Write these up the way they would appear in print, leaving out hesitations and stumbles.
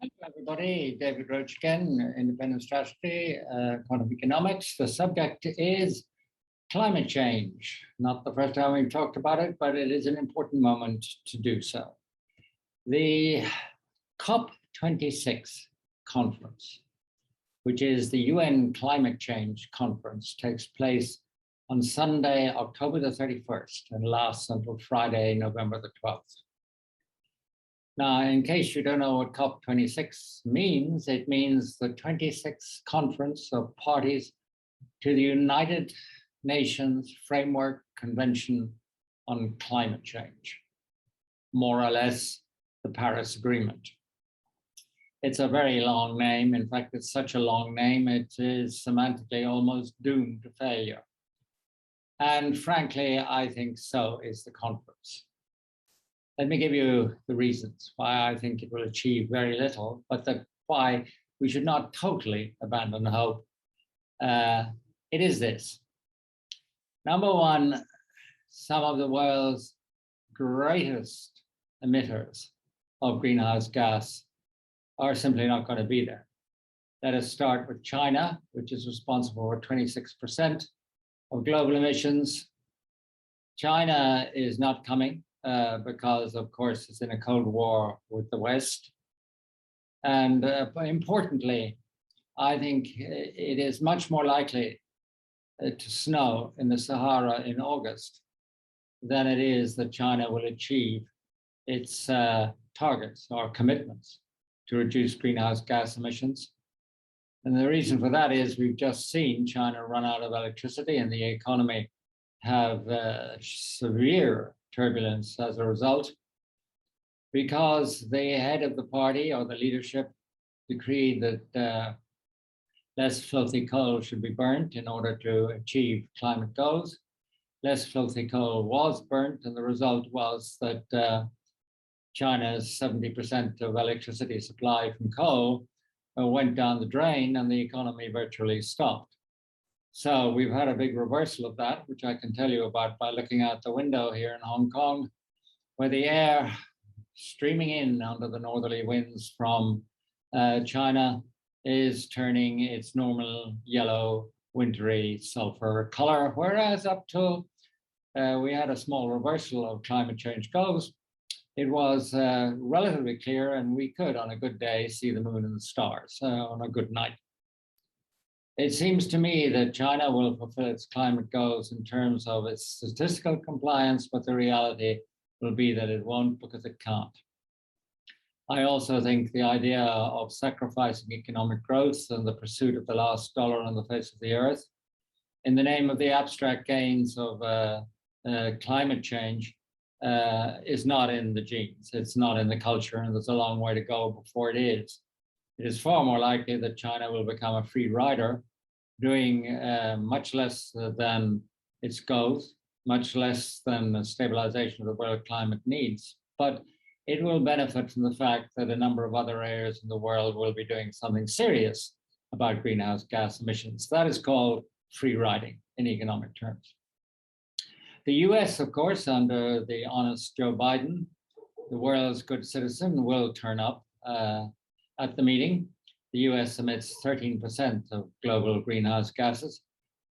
Hello, everybody. David Roche again, Independent Strategy, Quantum Economics. The subject is climate change. Not the first time we've talked about it, but it is an important moment to do so. The COP26 conference, which is the UN Climate Change Conference, takes place on Sunday, October the 31st, and lasts until Friday, November the 12th. Now, in case you don't know what COP26 means, it means the 26th conference of parties to the United Nations Framework Convention on Climate Change, more or less the Paris Agreement. It's a very long name. In fact, it's such a long name, it is semantically almost doomed to failure. And frankly, I think so is the conference. Let me give you the reasons why I think it will achieve very little, but why we should not totally abandon hope. It is this. Number one, some of the world's greatest emitters of greenhouse gas are simply not going to be there. Let us start with China, which is responsible for 26% of global emissions. China is not coming. Because, of course, it's in a Cold War with the West. And importantly, I think it is much more likely to snow in the Sahara in August than it is that China will achieve its targets or commitments to reduce greenhouse gas emissions. And the reason for that is we've just seen China run out of electricity and the economy have severe turbulence as a result, because the head of the party or the leadership decreed that less filthy coal should be burnt in order to achieve climate goals. Less filthy coal was burnt, and the result was that China's 70% of electricity supply from coal went down the drain and the economy virtually stopped. So we've had a big reversal of that, which I can tell you about by looking out the window here in Hong Kong, where the air streaming in under the northerly winds from China is turning its normal yellow, wintry sulfur color, whereas up till we had a small reversal of climate change goals, it was relatively clear and we could, on a good day, see the moon and the stars on a good night. It seems to me that China will fulfill its climate goals in terms of its statistical compliance, but the reality will be that it won't because it can't. I also think the idea of sacrificing economic growth and the pursuit of the last dollar on the face of the earth in the name of the abstract gains of climate change is not in the genes. It's not in the culture, and there's a long way to go before it is. It is far more likely that China will become a free rider, doing much less than its goals, much less than the stabilization of the world climate needs. But it will benefit from the fact that a number of other areas in the world will be doing something serious about greenhouse gas emissions. That is called free riding in economic terms. The US, of course, under the honest Joe Biden, the world's good citizen, will turn up at the meeting. The US emits 13% of global greenhouse gases.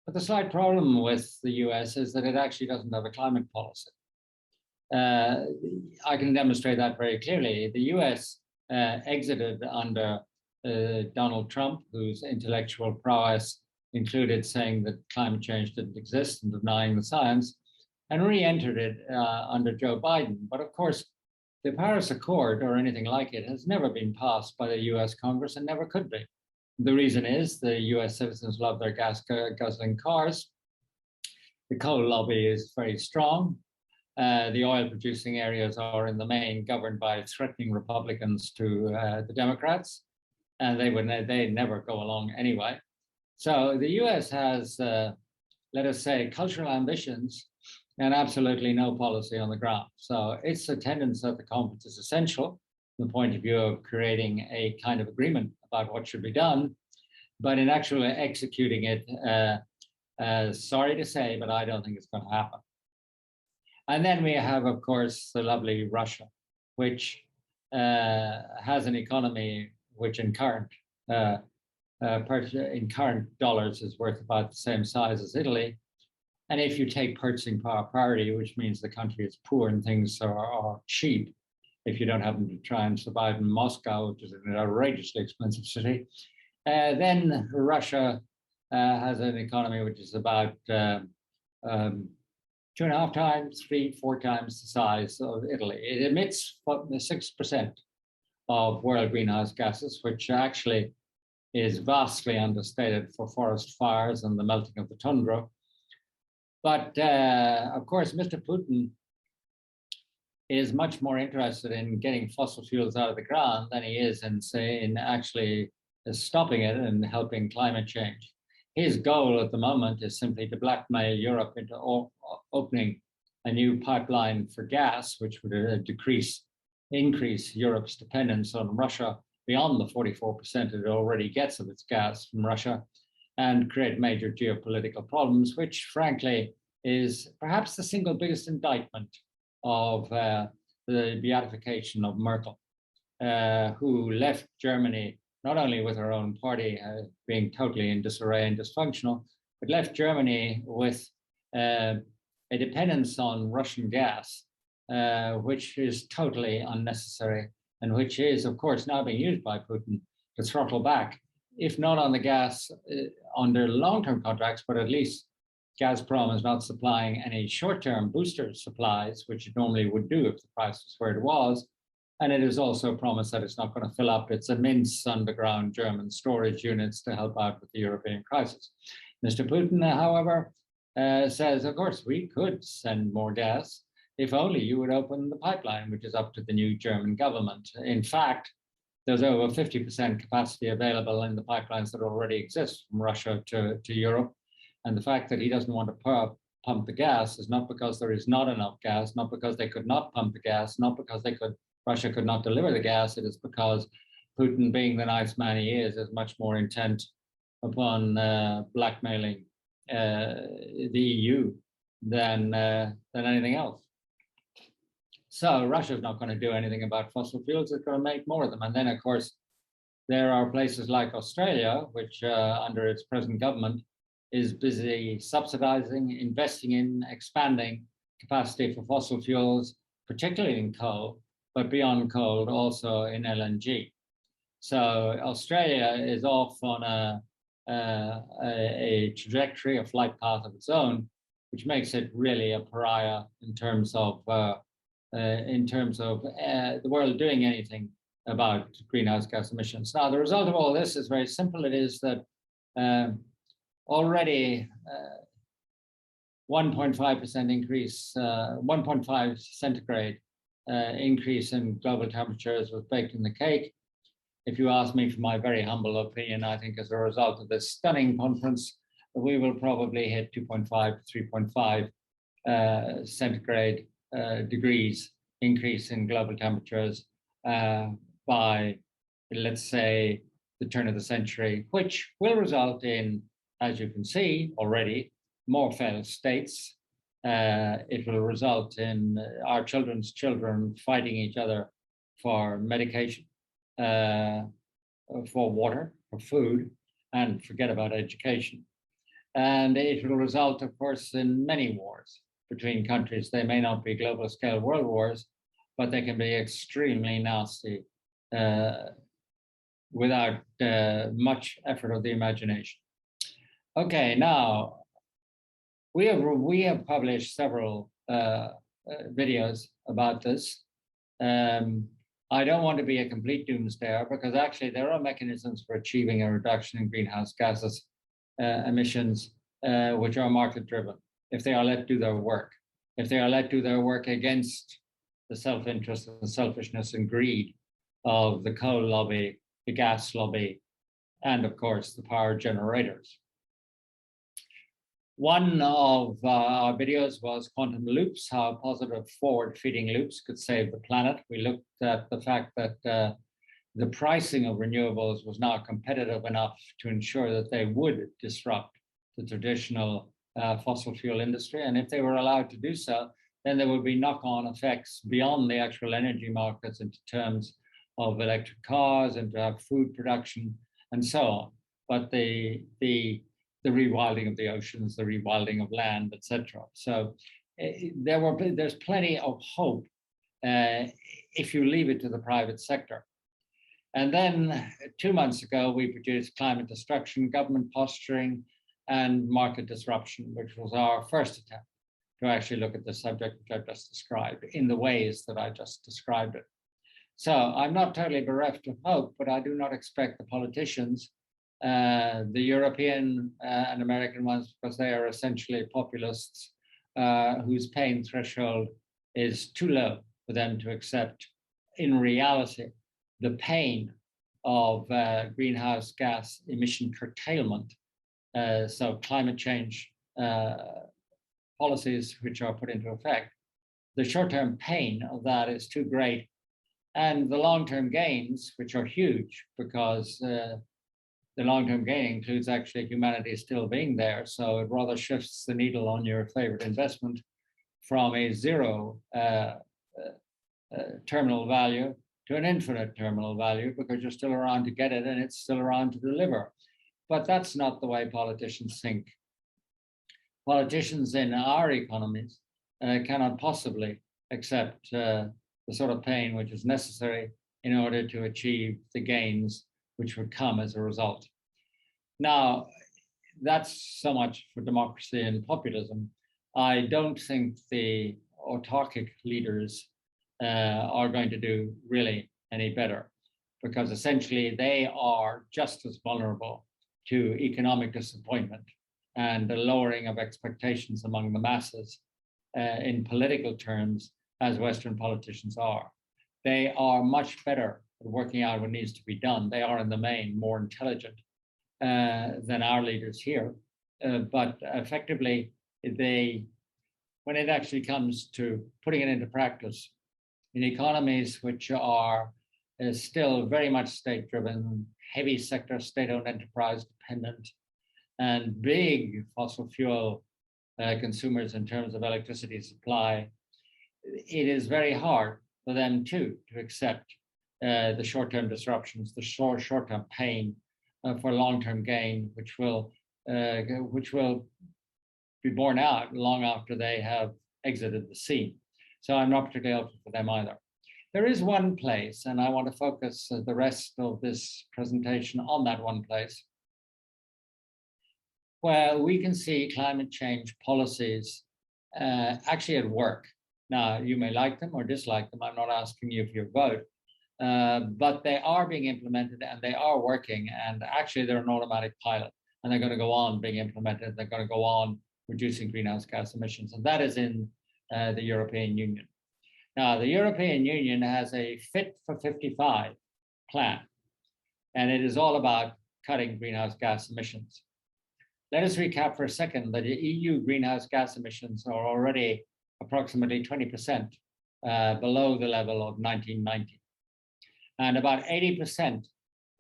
But the slight problem with the US is that it actually doesn't have a climate policy. I can demonstrate that very clearly. The US exited under Donald Trump, whose intellectual prowess included saying that climate change didn't exist and denying the science, and re-entered it under Joe Biden. But of course, the Paris Accord, or anything like it, has never been passed by the US Congress and never could be. The reason is the US citizens love their gas-guzzling cars. The coal lobby is very strong. The oil-producing areas are in the main governed by threatening Republicans to the Democrats, and they'd never go along anyway. So the US has, let us say, cultural ambitions and absolutely no policy on the ground. So its attendance at the conference is essential from the point of view of creating a kind of agreement about what should be done, but in actually executing it, sorry to say, but I don't think it's going to happen. And then we have, of course, the lovely Russia, which has an economy which in current dollars is worth about the same size as Italy. And if you take purchasing power parity, which means the country is poor and things are cheap, if you don't happen to try and survive in Moscow, which is an outrageously expensive city, then Russia has an economy which is about 2.5 times, 4 times the size of Italy. It emits 6% of world greenhouse gases, which actually is vastly understated for forest fires and the melting of the tundra. But of course, Mr. Putin is much more interested in getting fossil fuels out of the ground than he is in actually stopping it and helping climate change. His goal at the moment is simply to blackmail Europe into opening a new pipeline for gas, which would increase Europe's dependence on Russia beyond the 44% it already gets of its gas from Russia, and create major geopolitical problems, which frankly is perhaps the single biggest indictment of the beatification of Merkel, who left Germany not only with her own party being totally in disarray and dysfunctional, but left Germany with a dependence on Russian gas, which is totally unnecessary and which is, of course, now being used by Putin to throttle back, if not on the gas under long-term contracts, but at least Gazprom is not supplying any short-term booster supplies, which it normally would do if the price was where it was. And it is also promised that it's not going to fill up its immense underground German storage units to help out with the European crisis. Mr. Putin, however, says, of course, we could send more gas if only you would open the pipeline, which is up to the new German government. In fact, there's over 50% capacity available in the pipelines that already exist from Russia to Europe. And the fact that he doesn't want to pump the gas is not because there is not enough gas, not because they could not pump the gas, not because Russia could not deliver the gas. It is because Putin, being the nice man he is much more intent upon blackmailing the EU than anything else. So Russia's not going to do anything about fossil fuels. It's going to make more of them. And then, of course, there are places like Australia, which under its present government is busy subsidizing, investing in, expanding capacity for fossil fuels, particularly in coal, but beyond coal, also in LNG. So Australia is off on a trajectory, a flight path of its own, which makes it really a pariah in terms of the world doing anything about greenhouse gas emissions. Now, the result of all this is very simple. It is that already 1.5% increase, 1.5 centigrade increase in global temperatures was baked in the cake. If you ask me for my very humble opinion, I think as a result of this stunning conference, we will probably hit 2.5 to 3.5 centigrade degrees increase in global temperatures by, let's say, the turn of the century, which will result in, as you can see already, more failed states. It will result in our children's children fighting each other for medication, for water, for food, and forget about education. And it will result, of course, in many wars between countries. They may not be global scale world wars, but they can be extremely nasty without much effort of the imagination. Okay, now we have published several videos about this. I don't want to be a complete doomsdayer because actually there are mechanisms for achieving a reduction in greenhouse gases emissions which are market driven if they are let do their work. If they are let do their work against the self-interest and selfishness and greed of the coal lobby, the gas lobby, and of course the power generators. One of our videos was quantum loops, how positive forward-feeding loops could save the planet. We looked at the fact that the pricing of renewables was now competitive enough to ensure that they would disrupt the traditional fossil fuel industry. And if they were allowed to do so, then there would be knock-on effects beyond the actual energy markets into terms of electric cars and to have food production and so on. But the rewilding of the oceans, the rewilding of land, etc. So there's plenty of hope if you leave it to the private sector. And then 2 months ago, we produced Climate Destruction, Government Posturing, and Market Disruption, which was our first attempt to actually look at the subject which I've just described in the ways that I just described it. So I'm not totally bereft of hope, but I do not expect the politicians, the European and American ones, because they are essentially populists whose pain threshold is too low for them to accept, in reality, the pain of greenhouse gas emission curtailment. So climate change policies which are put into effect, the short-term pain of that is too great. And the long-term gains, which are huge, because the long-term gain includes actually humanity still being there. So it rather shifts the needle on your favorite investment from a zero terminal value to an infinite terminal value, because you're still around to get it and it's still around to deliver. But that's not the way politicians think. Politicians in our economies cannot possibly accept the sort of pain which is necessary in order to achieve the gains which would come as a result. Now, that's so much for democracy and populism. I don't think the autarkic leaders are going to do really any better, because essentially they are just as vulnerable to economic disappointment and the lowering of expectations among the masses in political terms as Western politicians are. They are much better at working out what needs to be done. They are in the main more intelligent than our leaders here. But effectively, when it actually comes to putting it into practice in economies which are still very much state-driven, heavy sector, state-owned enterprise dependent, and big fossil fuel consumers in terms of electricity supply, it is very hard for them too to accept the short-term disruptions, the short-term pain for long-term gain, which will be borne out long after they have exited the scene. So I'm not particularly hopeful for them either. There is one place, and I want to focus the rest of this presentation on that one place, where we can see climate change policies actually at work. Now, you may like them or dislike them. I'm not asking you for your vote, but they are being implemented and they are working. And actually, they're an automatic pilot, and they're going to go on being implemented. They're going to go on reducing greenhouse gas emissions, and that is in the European Union. Now, the European Union has a Fit for 55 plan, and it is all about cutting greenhouse gas emissions. Let us recap for a second that the EU greenhouse gas emissions are already approximately 20% below the level of 1990. And about 80%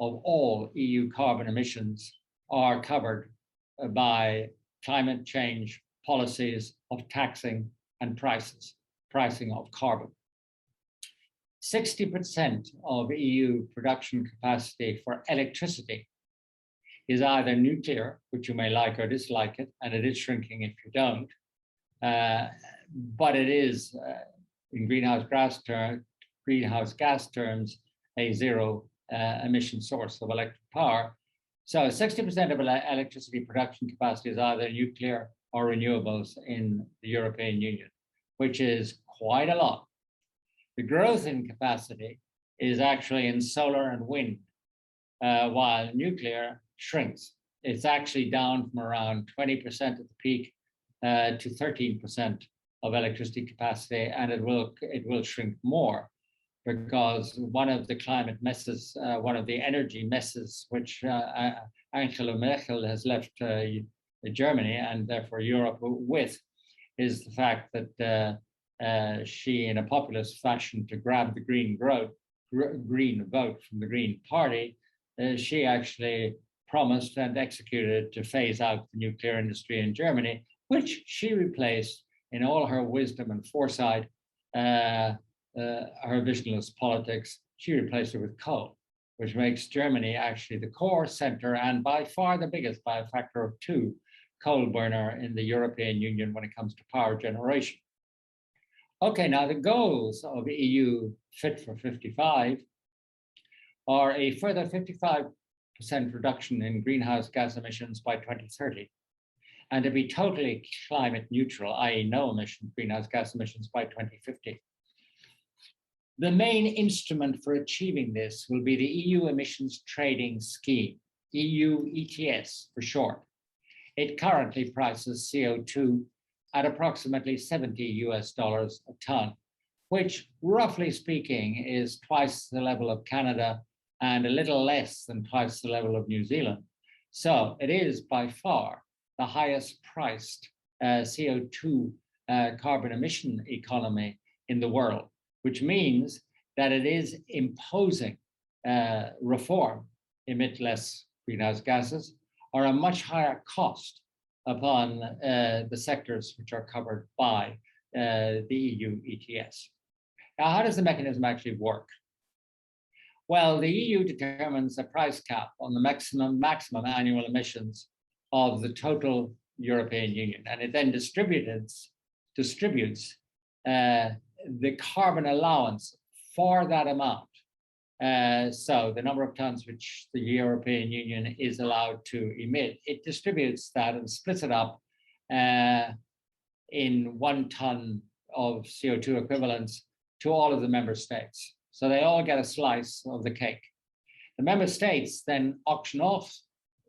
of all EU carbon emissions are covered by climate change policies of taxing and pricing of carbon. 60% of EU production capacity for electricity is either nuclear, which you may like or dislike it, and it is shrinking if you don't, but it is, in greenhouse gas terms, a zero emission source of electric power. So 60% of electricity production capacity is either nuclear or renewables in the European Union, which is quite a lot. The growth in capacity is actually in solar and wind, while nuclear shrinks. It's actually down from around 20% at the peak to 13% of electricity capacity, and it will shrink more, because one of the climate messes, one of the energy messes which Angela Merkel has left Germany and therefore Europe with, is the fact that she, in a populist fashion to grab the green vote from the Green Party, she actually promised and executed to phase out the nuclear industry in Germany, which she replaced, in all her wisdom and foresight, her visionless politics, she replaced it with coal, which makes Germany actually the core center and by far the biggest, by a factor of 2, coal burner in the European Union when it comes to power generation. Okay, now the goals of EU Fit for 55 are a further 55% reduction in greenhouse gas emissions by 2030, and to be totally climate neutral, i.e. no greenhouse gas emissions by 2050. The main instrument for achieving this will be the EU Emissions Trading Scheme, EU ETS for short. It currently prices CO2 at approximately $70 a ton, which roughly speaking is twice the level of Canada and a little less than twice the level of New Zealand. So it is by far the highest priced CO2 carbon emission economy in the world, which means that it is imposing reform, emit less greenhouse gases, or a much higher cost upon the sectors which are covered by the EU ETS. Now, how does the mechanism actually work? Well, the EU determines a price cap on the maximum annual emissions of the total European Union, and it then distributes the carbon allowance for that amount. So the number of tons which the European Union is allowed to emit, it distributes that and splits it up in 1 ton of CO2 equivalents to all of the member states. So they all get a slice of the cake. The member states then auction off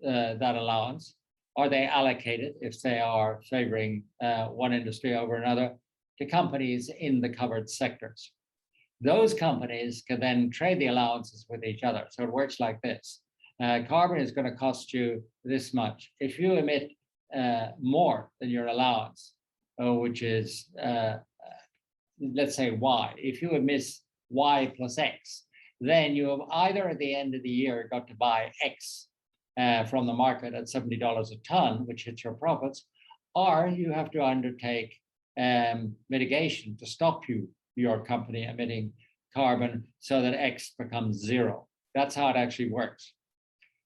that allowance, or they allocate it if they are favoring one industry over another to companies in the covered sectors. Those companies can then trade the allowances with each other. So it works like this. Carbon is going to cost you this much. If you emit more than your allowance, which is, let's say Y, if you emit Y plus X, then you have either at the end of the year got to buy X from the market at $70 a ton, which hits your profits, or you have to undertake mitigation to stop your company emitting carbon so that X becomes 0. That's how it actually works.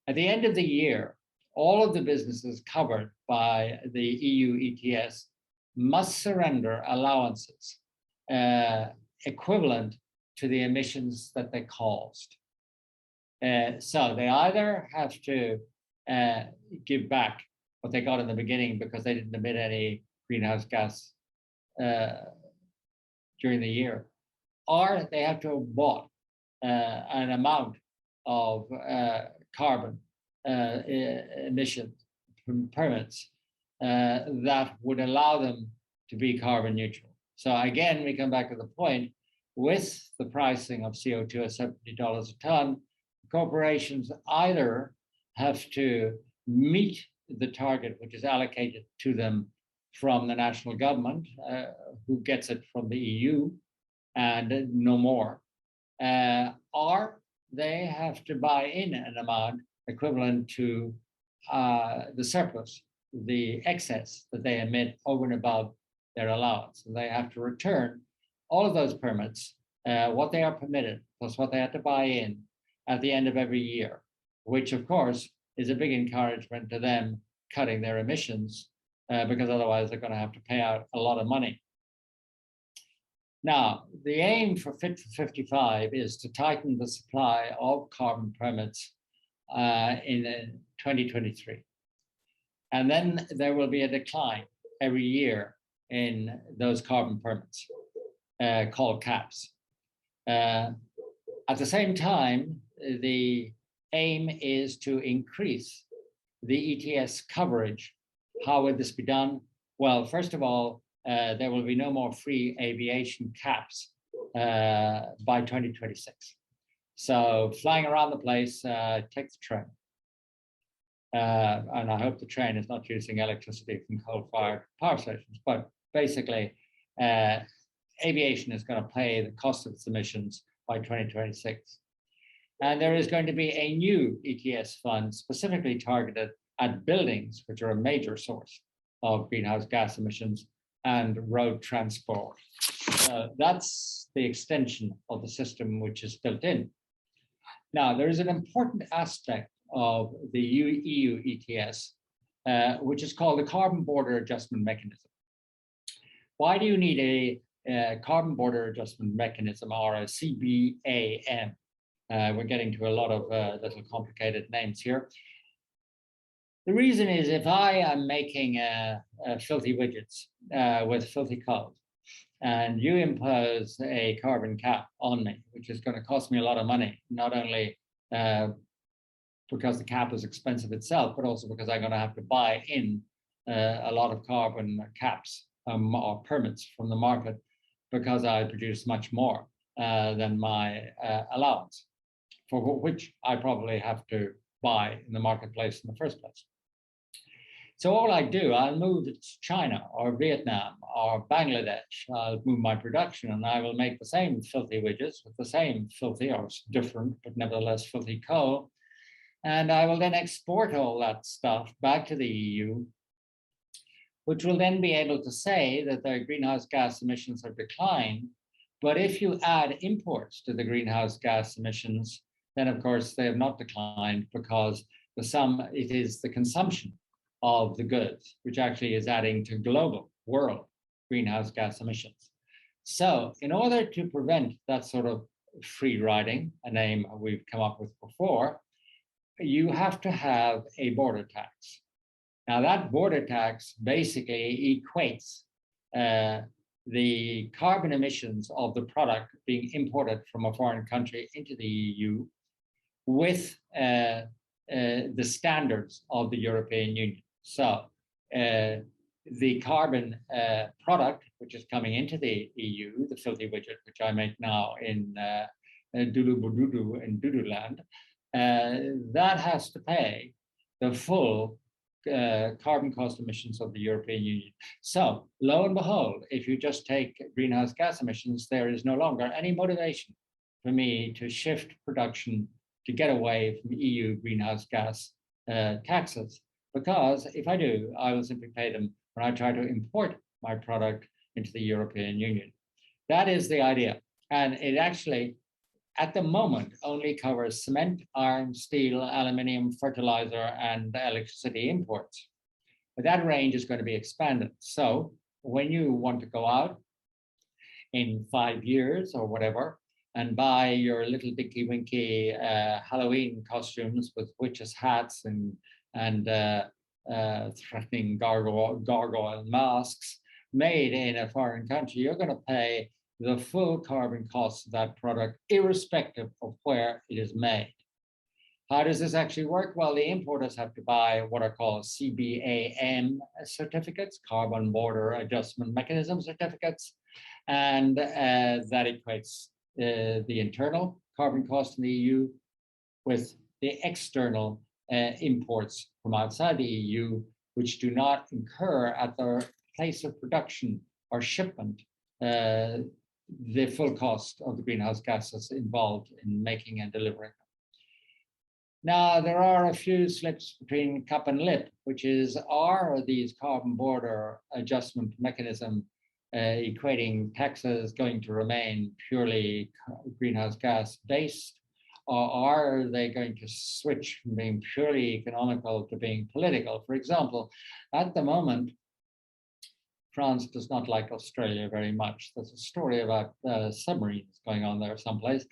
At the end of the year, all of the businesses covered by the EU ETS must surrender allowances equivalent to the emissions that they caused. So they either have to give back what they got in the beginning because they didn't emit any greenhouse gas during the year, or they have to have bought an amount of carbon emission permits that would allow them to be carbon neutral. So again, we come back to the point, with the pricing of CO2 at $70 a ton, corporations either have to meet the target which is allocated to them from the national government, who gets it from the EU, and no more, or they have to buy in an amount equivalent to the surplus, the excess that they emit over and above their allowance. And they have to return all of those permits, what they are permitted, plus what they have to buy in at the end of every year, which of course is a big encouragement to them cutting their emissions, because otherwise they're going to have to pay out a lot of money. Now, the aim for Fit for 55 is to tighten the supply of carbon permits in 2023. And then there will be a decline every year in those carbon permits, called caps. At the same time, the aim is to increase the ETS coverage. How would this be done? Well, first of all, there will be no more free aviation caps by 2026. So flying around the place, take the train. And I hope the train is not using electricity from coal-fired power stations, but basically, aviation is going to pay the cost of its emissions by 2026. And there is going to be a new ETS fund specifically targeted at buildings, which are a major source of greenhouse gas emissions, and road transport. That's the extension of the system which is built in. Now, there is an important aspect of the EU ETS, which is called the Carbon Border Adjustment Mechanism. Why do you need a Carbon Border Adjustment Mechanism, or a CBAM? We're getting to a lot of little complicated names here. The reason is, if I am making filthy widgets with filthy code, and you impose a carbon cap on me, which is going to cost me a lot of money, not only because the cap is expensive itself, but also because I'm going to have to buy in a lot of carbon caps or permits from the market, because I produce much more than my allowance, for which I probably have to buy in the marketplace in the first place. So all I do, I'll move it to China or Vietnam or Bangladesh. I'll move my production, and I will make the same filthy widgets with the same filthy, or different, but nevertheless filthy coal. And I will then export all that stuff back to the EU, which will then be able to say that their greenhouse gas emissions have declined. But if you add imports to the greenhouse gas emissions, then of course they have not declined, because it is the consumption of the goods which actually is adding to global world greenhouse gas emissions. So in order to prevent that sort of free riding, a name we've come up with before, you have to have a border tax. Now that border tax basically equates the carbon emissions of the product being imported from a foreign country into the EU with the standards of the European Union. So the carbon product, which is coming into the EU, the filthy widget, which I make now in Dulu in Duduland, that has to pay the full carbon cost emissions of the European Union. So lo and behold, if you just take greenhouse gas emissions, there is no longer any motivation for me to shift production to get away from EU greenhouse gas taxes. Because if I do, I will simply pay them when I try to import my product into the European Union. That is the idea. And it actually, at the moment, only covers cement, iron, steel, aluminium, fertilizer, and electricity imports. But that range is going to be expanded. So when you want to go out in 5 years or whatever, and buy your little dinky winky Halloween costumes with witches' hats and threatening gargoyle masks made in a foreign country, you're going to pay the full carbon cost of that product, irrespective of where it is made. How does this actually work? Well, the importers have to buy what are called CBAM certificates, Carbon Border Adjustment Mechanism certificates, and that equates the internal carbon cost in the EU with the external imports from outside the EU, which do not incur at their place of production or shipment the full cost of the greenhouse gases involved in making and delivering them. Now, there are a few slips between cup and lip, which is, are these carbon border adjustment mechanism equating taxes going to remain purely greenhouse gas based? Or are they going to switch from being purely economical to being political? For example, at the moment, France does not like Australia very much. There's a story about submarines going on there someplace,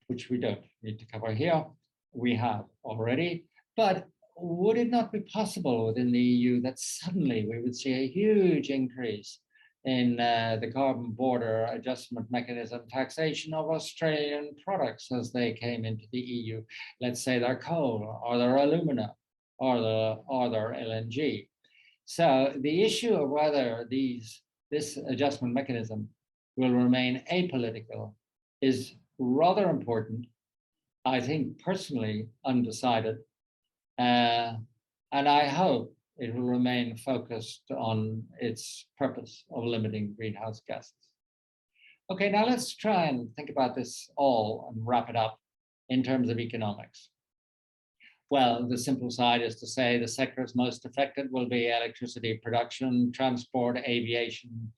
which we don't need to cover here. We have already. But would it not be possible within the EU that suddenly we would see a huge increase in the carbon border adjustment mechanism taxation of Australian products as they came into the EU? Let's say their coal or their alumina or their LNG. So the issue of whether this adjustment mechanism will remain apolitical is rather important. I think personally undecided, and I hope it will remain focused on its purpose of limiting greenhouse gases. Okay, now let's try and think about this all and wrap it up in terms of economics. Well, the simple side is to say the sectors most affected will be electricity production, transport, aviation,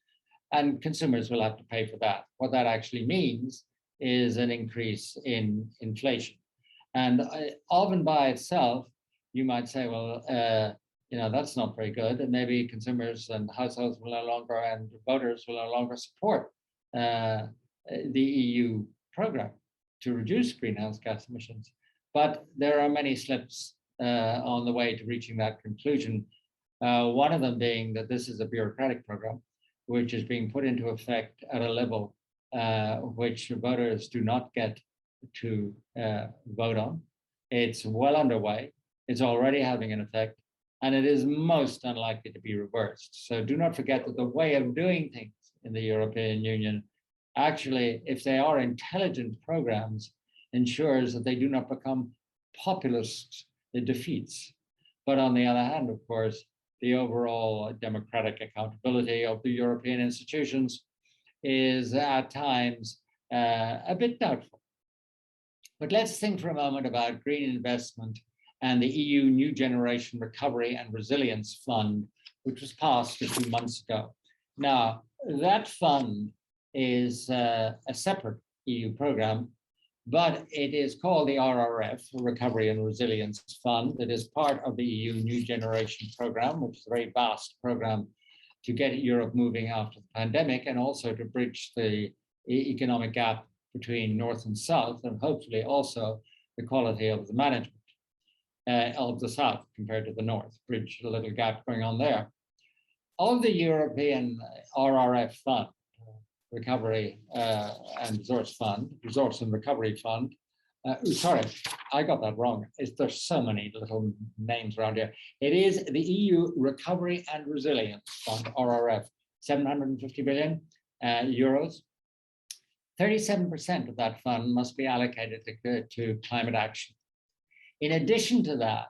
and consumers will have to pay for that. What that actually means is an increase in inflation. And often by itself, you might say, well, that's not very good. And maybe consumers and households will no longer, and voters will no longer support the EU program to reduce greenhouse gas emissions. But there are many slips on the way to reaching that conclusion. One of them being that this is a bureaucratic program, which is being put into effect at a level which voters do not get to vote on. It's well underway. It's already having an effect, and it is most unlikely to be reversed. So do not forget that the way of doing things in the European Union, actually, if they are intelligent programs, ensures that they do not become populist defeats. But on the other hand, of course, the overall democratic accountability of the European institutions is at times a bit doubtful. But let's think for a moment about green investment and the EU New Generation Recovery and Resilience Fund, which was passed a few months ago. Now, that fund is a separate EU program, but it is called the RRF, Recovery and Resilience Fund. It is part of the EU New Generation Program, which is a very vast program to get Europe moving after the pandemic, and also to bridge the economic gap between North and South, and hopefully also the quality of the management of the South compared to the North, bridge the little gap going on there. Of the European RRF Fund, Recovery and Resource Fund, Resource and Recovery Fund. Sorry, I got that wrong. There's so many little names around here. It is the EU Recovery and Resilience Fund, RRF, 750 billion euros. 37% of that fund must be allocated to climate action. In addition to that,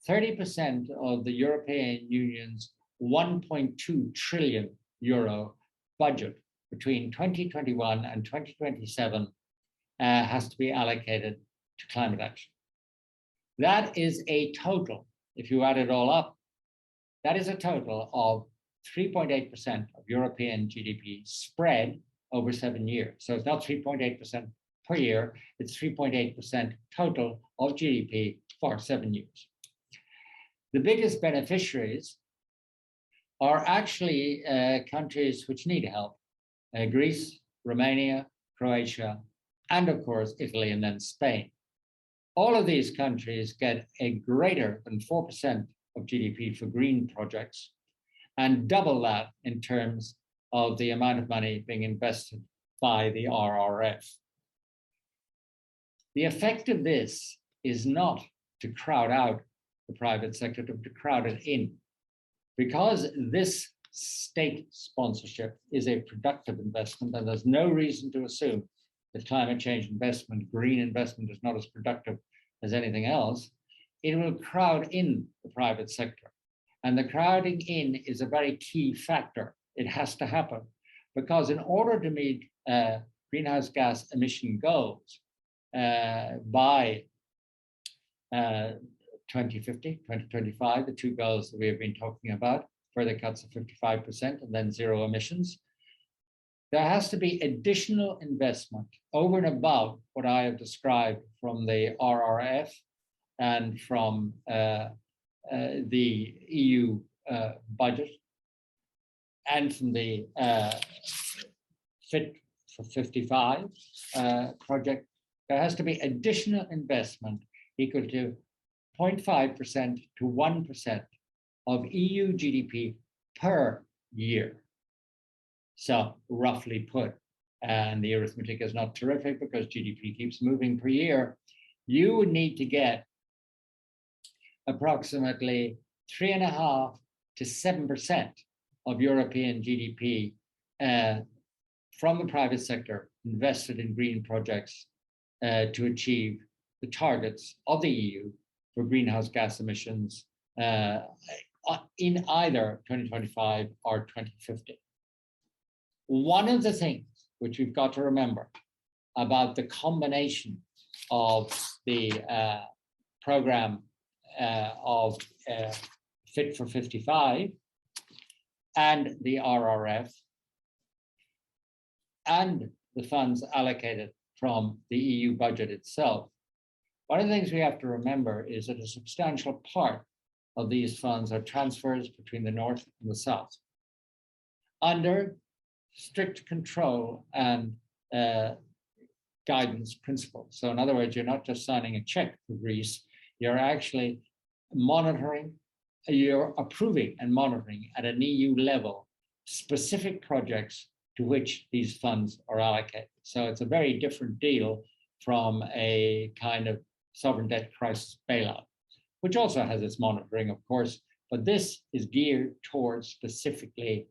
30% of the European Union's 1.2 trillion euro budget between 2021 and 2027 has to be allocated to climate action. That is a total, if you add it all up, that is a total of 3.8% of European GDP spread over 7 years. So it's not 3.8% per year, it's 3.8% total of GDP for 7 years. The biggest beneficiaries are actually countries which need help. Greece, Romania, Croatia, and of course, Italy, and then Spain. All of these countries get a greater than 4% of GDP for green projects, and double that in terms of the amount of money being invested by the RRF. The effect of this is not to crowd out the private sector, but to crowd it in. Because this state sponsorship is a productive investment, and there's no reason to assume that climate change investment, green investment, is not as productive as anything else, it will crowd in the private sector. And the crowding in is a very key factor. It has to happen, because in order to meet greenhouse gas emission goals by 2050, 2025, the two goals that we have been talking about, further cuts of 55% and then zero emissions, there has to be additional investment over and above what I have described from the RRF and from the EU budget and from the Fit for 55 project. There has to be additional investment equal to 0.5% to 1% of EU GDP per year. So roughly put, and the arithmetic is not terrific because GDP keeps moving per year, you would need to get approximately 3.5% to 7% of European GDP from the private sector invested in green projects to achieve the targets of the EU for greenhouse gas emissions in either 2025 or 2050. One of the things which we've got to remember about the combination of the program of Fit for 55 and the RRF and the funds allocated from the EU budget itself. One of the things we have to remember is that a substantial part of these funds are transfers between the North and the South under strict control and guidance principles. So in other words, you're not just signing a check for Greece, you're actually monitoring, you're approving and monitoring at an EU level specific projects to which these funds are allocated. So it's a very different deal from a kind of sovereign debt crisis bailout, which also has its monitoring, of course, but this is geared towards specifically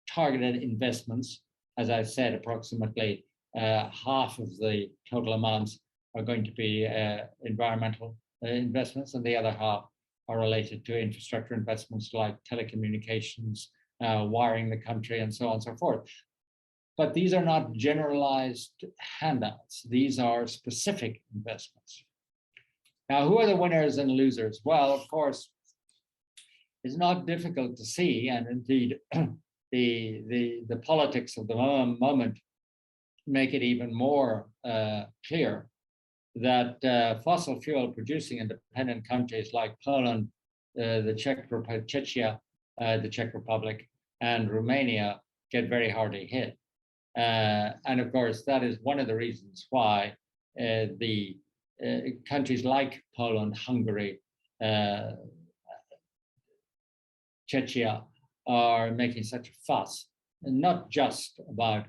targeted investments. As I said, approximately half of the total amounts are going to be environmental investments, and the other half are related to infrastructure investments like telecommunications, wiring the country, and so on and so forth. But these are not generalized handouts. These are specific investments. Now, who are the winners and losers? Well, of course, it's not difficult to see, and indeed, the politics of the moment make it even more clear that fossil fuel producing independent countries like Poland, the Czechia, the Czech Republic, and Romania get very hardly hit. And of course, that is one of the reasons why the countries like Poland, Hungary, Czechia are making such a fuss, and not just about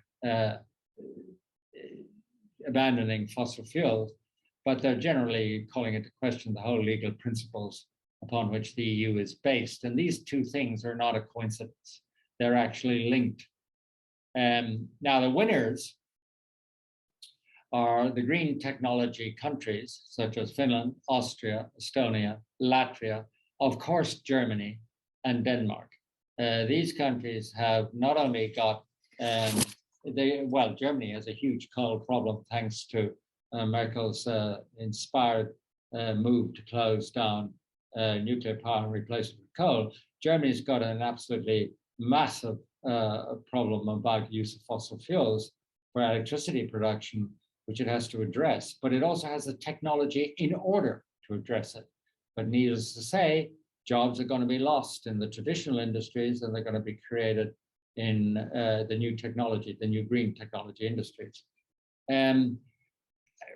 abandoning fossil fuels, but they're generally calling into question the whole legal principles upon which the EU is based. And these two things are not a coincidence. They're actually linked. Now, the winners are the green technology countries, such as Finland, Austria, Estonia, Latvia, of course, Germany, and Denmark. These countries have not only got, Germany has a huge coal problem thanks to Merkel's inspired move to close down nuclear power and replace it with coal. Germany's got an absolutely massive problem about use of fossil fuels for electricity production, which it has to address, but it also has the technology in order to address it. But needless to say, jobs are going to be lost in the traditional industries, and they're going to be created in the new technology, the new green technology industries.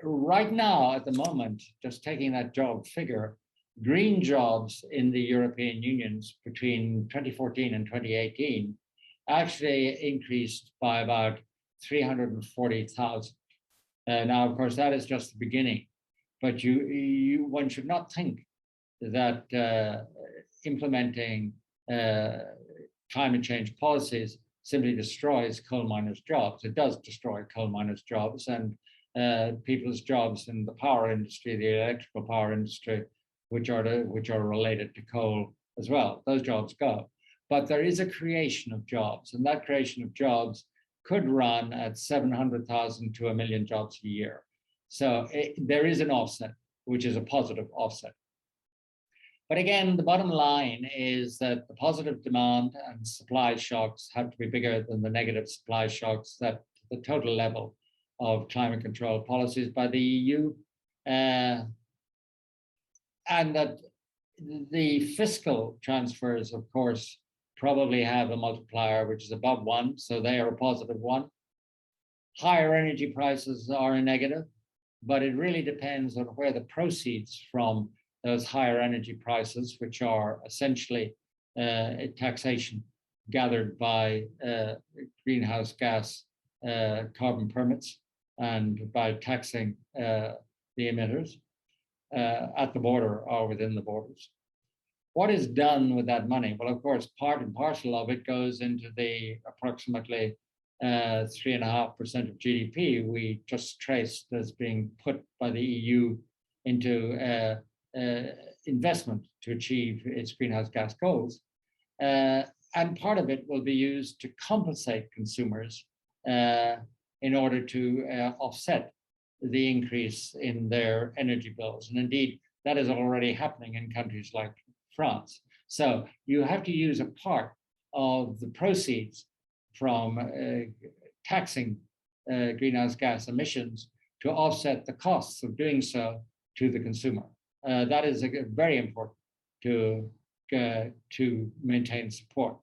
Right now, at the moment, just taking that job figure, green jobs in the European Union between 2014 and 2018 actually increased by about 340,000. Now, of course, that is just the beginning, but one should not think that implementing climate change policies simply destroys coal miners' jobs. It does destroy coal miners' jobs and people's jobs in the power industry, the electrical power industry, which are related to coal as well. Those jobs go. But there is a creation of jobs, and that creation of jobs could run at 700,000 to 1 million jobs a year. So there is an offset, which is a positive offset. But again, the bottom line is that the positive demand and supply shocks have to be bigger than the negative supply shocks that the total level of climate control policies by the EU, and that the fiscal transfers, of course, probably have a multiplier which is above 1, so they are a positive 1. Higher energy prices are a negative, but it really depends on where the proceeds from those higher energy prices, which are essentially taxation gathered by greenhouse gas carbon permits and by taxing the emitters at the border or within the borders. What is done with that money? Well, of course, part and parcel of it goes into the approximately 3.5% of GDP we just traced as being put by the EU into investment to achieve its greenhouse gas goals. And part of it will be used to compensate consumers in order to offset the increase in their energy bills. And indeed, that is already happening in countries like France. So you have to use a part of the proceeds from taxing greenhouse gas emissions to offset the costs of doing so to the consumer. That is very important to maintain support.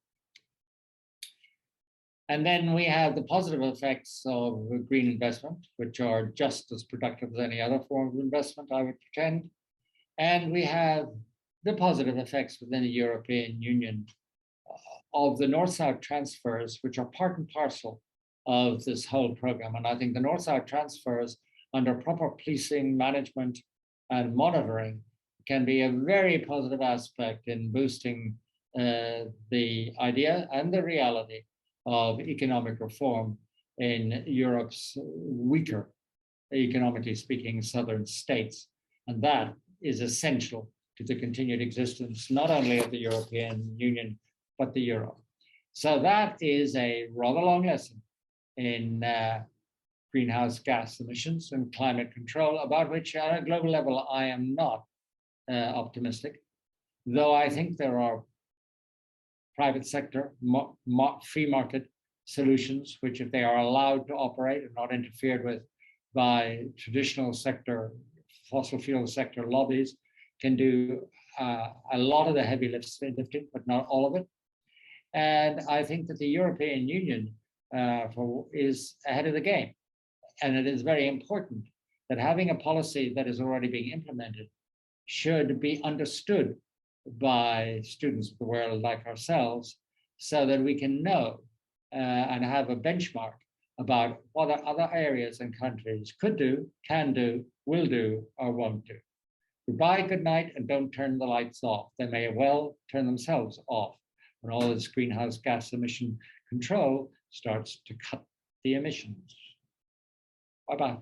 And then we have the positive effects of green investment, which are just as productive as any other form of investment, I would pretend. And we have the positive effects within the European Union of the North-South transfers, which are part and parcel of this whole program. And I think the North-South transfers, under proper policing, management, and monitoring, can be a very positive aspect in boosting the idea and the reality of economic reform in Europe's weaker, economically speaking, southern states. And that is essential to the continued existence, not only of the European Union, but the euro. So that is a rather long lesson in greenhouse gas emissions and climate control, about which at a global level I am not optimistic, though I think there are private sector, free market solutions, which if they are allowed to operate and not interfered with by traditional sector, fossil fuel sector lobbies, can do a lot of the heavy lifting, but not all of it. And I think that the European Union is ahead of the game. And it is very important that having a policy that is already being implemented should be understood by students of the world like ourselves, so that we can know and have a benchmark about what other areas and countries could do, can do, will do, or won't do. Goodbye, good night, and don't turn the lights off. They may well turn themselves off when all this greenhouse gas emission control starts to cut the emissions. Bye-bye.